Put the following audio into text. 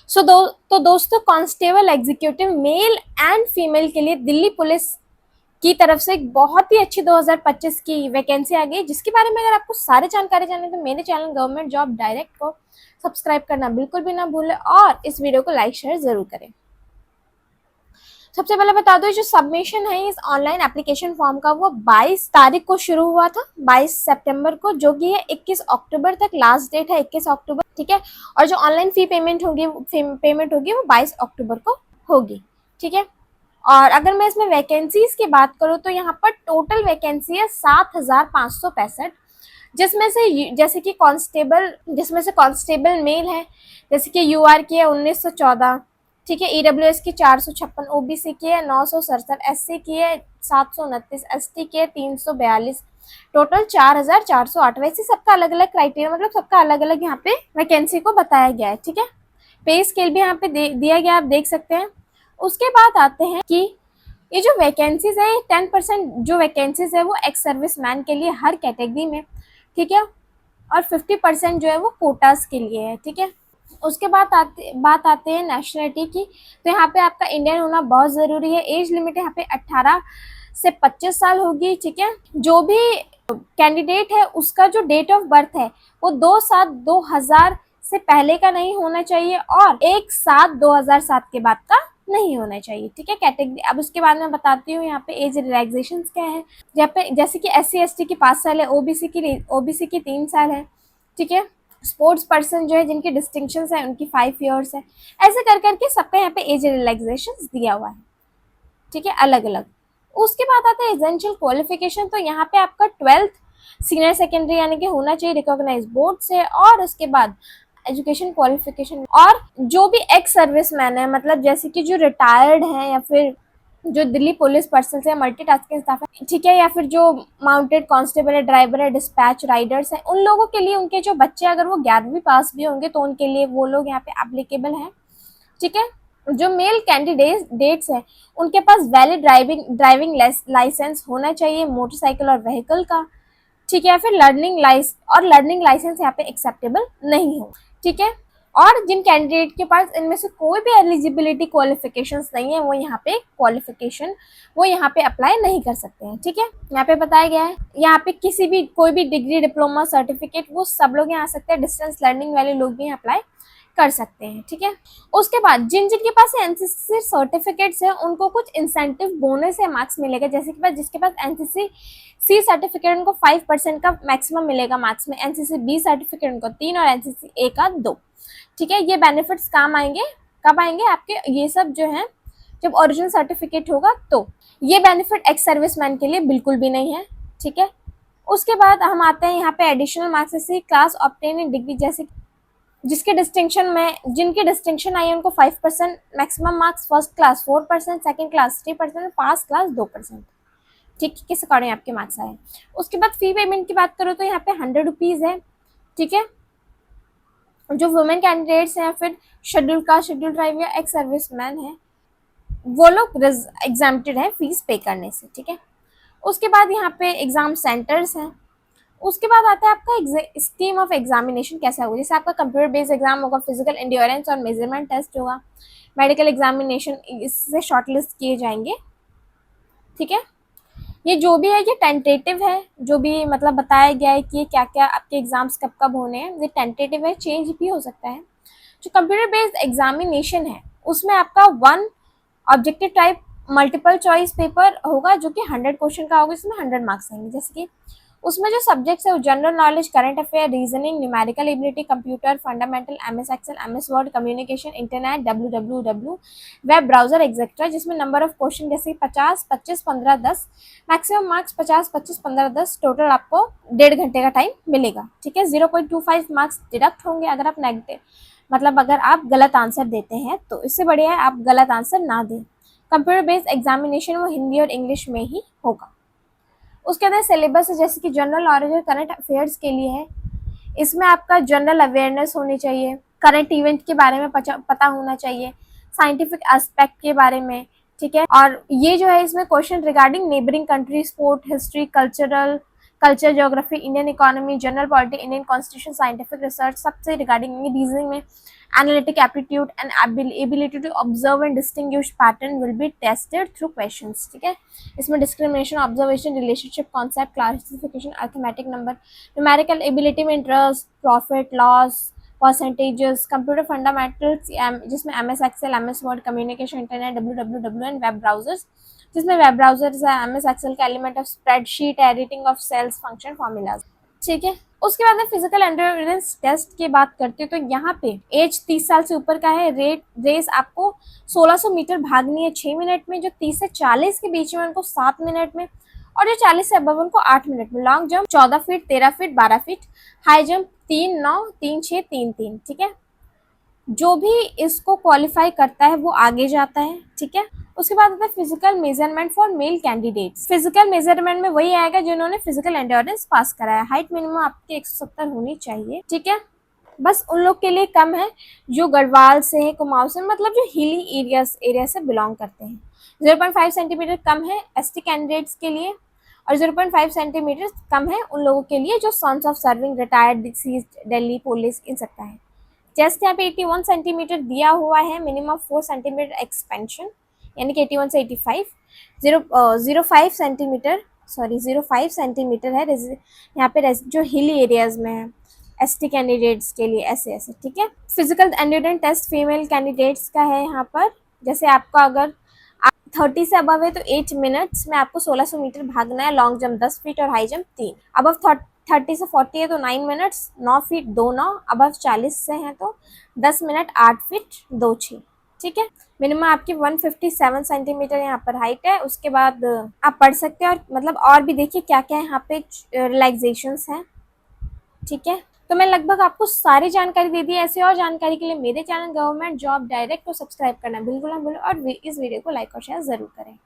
तो दोस्तों, constable executive male and female के लिए दिल्ली पुलिस की तरफ से एक बहुत ही अच्छी 2025 की वैकेंसी आ गई, जिसके बारे में अगर आपको सारी जानकारी जाननी है तो मेरे चैनल गवर्नमेंट जॉब डायरेक्ट को सब्सक्राइब करना बिल्कुल भी ना भूलें और इस वीडियो को लाइक शेयर जरूर करें। सबसे पहले बता दो, जो सबमिशन है इस ऑनलाइन एप्लीकेशन फॉर्म का वो 22 तारीख को शुरू हुआ था, 22 सितंबर को, जो कि है 21 अक्टूबर तक लास्ट डेट है, 21 अक्टूबर, ठीक है। और जो ऑनलाइन फी पेमेंट होगी वो 22 अक्टूबर को होगी, ठीक है। और अगर मैं इसमें वैकेंसीज की बात करूँ तो यहाँ पर टोटल वैकेंसी है 7,565, जिसमें से कांस्टेबल मेल है, जैसे कि यूआर की है 1914, ठीक है। ईडब्ल्यूएस की 456, ओबीसी की है 967, एससी की है 729, एसटी की है 342, टोटल 4,408। वैसे सबका अलग अलग क्राइटेरिया, मतलब सबका अलग अलग यहाँ पे वैकेंसी को बताया गया है, ठीक है। पे स्केल भी यहाँ पे दिया गया, आप देख सकते हैं। उसके बाद आते हैं कि ये जो वैकेंसीज है 10% जो वैकेंसीज है वो एक्स सर्विस मैन के लिए हर कैटेगरी में, ठीक है। और 50% जो है वो कोटास के लिए है, ठीक है। उसके बाद बात आते हैं नेशनलिटी की, तो यहाँ पे आपका इंडियन होना बहुत ज़रूरी है। एज लिमिट यहाँ पे 18 से 25 साल होगी, ठीक है। जो भी कैंडिडेट है उसका जो डेट ऑफ बर्थ है वो 2/7/2000 से पहले का नहीं होना चाहिए और 1/7/2007 के बाद का नहीं होना चाहिए, ठीक है। कैटेगरी अब उसके बाद मैं बताती हूँ यहाँ पे एज रिलैक्सेशन क्या है। जैसे कि SC/ST की 5 साल है, ओबीसी की 3 साल है, ठीक है। स्पोर्ट्स पर्सन जो है जिनके डिस्टिंक्शन है उनकी 5 ईयर्स है। ऐसे कर करके सबका यहाँ पे एज रिलैक्सेशन दिया हुआ है, ठीक है, अलग अलग। उसके बाद आता है एसेंशियल क्वालिफिकेशन, तो यहाँ पे आपका 12th सीनियर सेकेंडरी यानी कि होना चाहिए रिकॉग्नाइज बोर्ड से, और उसके बाद एजुकेशन क्वालिफिकेशन। और जो भी एक्स सर्विस मैन है, मतलब जैसे कि जो रिटायर्ड है या फिर जो दिल्ली पुलिस पर्सन है, मल्टीटास्किंग स्टाफ है, ठीक है, या फिर जो माउंटेड कांस्टेबल है, ड्राइवर है, डिस्पैच राइडर्स हैं, उन लोगों के लिए, उनके जो बच्चे अगर वो 11वीं पास भी होंगे तो उनके लिए वो लोग यहाँ पे एप्लीकेबल हैं, ठीक है। जो मेल कैंडिडेट्स हैं उनके पास वैलिड ड्राइविंग लाइसेंस होना चाहिए मोटरसाइकिल और व्हीकल का, ठीक है। या फिर लर्निंग लाइसेंस यहाँ पे एक्सेप्टेबल नहीं हो, ठीक है। और जिन कैंडिडेट के पास इनमें से कोई भी एलिजिबिलिटी क्वालिफिकेशंस नहीं है वो यहाँ पे अप्लाई नहीं कर सकते हैं, ठीक है। यहाँ पे बताया गया है, यहाँ पे कोई भी डिग्री, डिप्लोमा, सर्टिफिकेट वो सब लोग यहाँ आ सकते हैं, डिस्टेंस लर्निंग वाले लोग भी अप्लाई कर सकते हैं, ठीक है। उसके बाद जिनके पास एनसीसी सर्टिफिकेट्स है उनको कुछ इंसेंटिव बोनस या मार्क्स मिलेगा, जैसे कि जिसके पास एनसीसी सर्टिफिकेट उनको 5% का मैक्सिमम मिलेगा मार्क्स में, एनसीसी बी सर्टिफिकेट उनको 3 और एनसीसी ए का 2, ठीक है। ये बेनिफिट्स कब आएंगे आपके, ये सब जो है जब ओरिजिनल सर्टिफिकेट होगा, तो ये बेनिफिट एक्स सर्विसमैन के लिए बिल्कुल भी नहीं है, ठीक है। उसके बाद हम आते हैं यहाँ पे additional marks, class obtain in degree, जैसे जिनके डिस्टिंक्शन आई है उनको 5% maximum marks, first class 4%, second class 3%, पास क्लास 2%, ठीक है, किस अकॉर्डिंग आपके मार्क्स आए। उसके बाद फी पेमेंट की बात करो तो यहाँ पे 100 रुपीज़ है, ठीक है। जो वुमेन कैंडिडेट्स हैं, फिर शेड्यूल कास्ट, शेड्यूल ट्राइब या एक्स सर्विस मैन है, वो लोग एग्जाम्प्टेड है फीस पे करने से, ठीक है। उसके बाद यहाँ पे एग्जाम सेंटर्स हैं। उसके बाद आता है आपका स्कीम ऑफ एग्जामिनेशन कैसा होगा, जैसे आपका कंप्यूटर बेस्ड एग्जाम होगा, फिजिकल एंड्योरेंस और मेजरमेंट टेस्ट होगा, मेडिकल एग्जामिनेशन इससे शॉर्टलिस्ट किए जाएंगे, ठीक है। ये जो भी है ये टेंटेटिव है, जो भी मतलब बताया गया है कि क्या क्या आपके एग्जाम्स कब कब होने हैं, ये टेंटेटिव है, चेंज भी हो सकता है। जो कंप्यूटर बेस्ड एग्जामिनेशन है उसमें आपका 1 objective type multiple choice paper होगा, जो कि 100 क्वेश्चन का होगा, इसमें 100 मार्क्स आएंगे। जैसे कि उसमें जो सब्जेक्ट्स है वो general knowledge, current affair, reasoning, numerical ability, computer fundamental, MS excel, MS word, communication, internet, WWW, web browser etcetera, जिसमें नंबर ऑफ क्वेश्चन जैसे 50, 25, 15, 10, मैक्सिमम मार्क्स 50, 25, 15, 10, टोटल आपको 1.5 घंटे का टाइम मिलेगा, ठीक है। 0.25 मार्क्स डिडक्ट होंगे अगर आप अगर आप गलत आंसर देते हैं, तो इससे बढ़िया है आप गलत आंसर ना दें। कंप्यूटर बेस्ड एग्जामिनेशन वो हिंदी और इंग्लिश में ही होगा। उसके अंदर सिलेबस है, जैसे कि जनरल नॉलेज और करंट अफेयर्स के लिए है, इसमें आपका जनरल अवेयरनेस होनी चाहिए, करंट इवेंट के बारे में पता होना चाहिए, साइंटिफिक एस्पेक्ट के बारे में, ठीक है। और ये जो है इसमें question regarding neighbouring country, sport, history, culture, geography, Indian economy, general polity, Indian constitution, scientific research, सबसे रिगार्डिंग रीजनिंग में analytic aptitude and ability to observe and distinguish pattern will be tested through questions. ठीक है, इसमें discrimination, observation, relationship, concept, classification, arithmetic number, numerical ability में interest, profit, loss, percentages, computer fundamentals जिसमें MS Excel, MS Word, communication, internet, www and web browsers, जिसमें web browsers है, MS Excel का element of spreadsheet, editing of cells, function, formulas. ठीक है, उसके बाद में फिजिकल एंड्योरेंस टेस्ट की बात करते हैं तो यहाँ पे एज 30 साल से ऊपर का है। रेस आपको 1600 मीटर भागनी है 6 मिनट में, जो 30 से 40 के बीच में उनको 7 मिनट में, और जो 40 से अबव उनको 8 मिनट में। Long jump 14 feet, 13 feet, 12 feet, high jump 3, 9, 3, 6, 3, 3। ठीक है, जो भी इसको क्वालिफाई करता है वो आगे जाता है। ठीक है, उसके बाद आता है physical measurement for male candidates. Physical measurement में वही आएगा जिन्होंने फिजिकल एंड्योरेंस पास करा है। हाइट मिनिमम आपकी 170 होनी चाहिए। ठीक है, बस उन लोग के लिए कम है जो गढ़वाल से है, कुमाऊं से, मतलब जो हिली एरिया से बिलोंग करते हैं। 0.5 सेंटीमीटर कम है एसटी कैंडिडेट्स के लिए, और 0.5 सेंटीमीटर कम है उन लोगों के लिए जो sons of serving, retired, deceased, Delhi police, इन सबका है। चेस्ट यहाँ पे 81 सेंटीमीटर दिया हुआ है, मिनिमम 4 सेंटीमीटर एक्सपेंशन, यानी कि 81 से 85। 0.05 सेंटीमीटर, सॉरी 0.5 सेंटीमीटर है यहाँ पे जो हिली एरियाज में है एसटी कैंडिडेट्स के लिए, ऐसे। ठीक है, physical endurance test female candidates का है यहाँ पर। जैसे आपका अगर 30 से अबव है तो 8 मिनट्स में आपको 1600 मीटर भागना है। लॉन्ग जंप 10 फीट और हाई जंप 3। अबव 30 से 40 है तो 9 मिनट्स, 9 फीट 2, 9। अबव 40 से है तो 10 मिनट 8 फीट 2, 6। ठीक है, मिनिमम आपकी 157 सेंटीमीटर यहाँ पर हाइट है। उसके बाद आप पढ़ सकते हैं, और मतलब और भी देखिए क्या क्या यहाँ पे रिलैक्सेशंस हैं। ठीक है, तो मैं लगभग आपको सारी जानकारी दे दी। ऐसे और जानकारी के लिए मेरे चैनल गवर्नमेंट जॉब डायरेक्ट को सब्सक्राइब करना बिल्कुल ना भूलें, और इस वीडियो को लाइक और शेयर जरूर करें।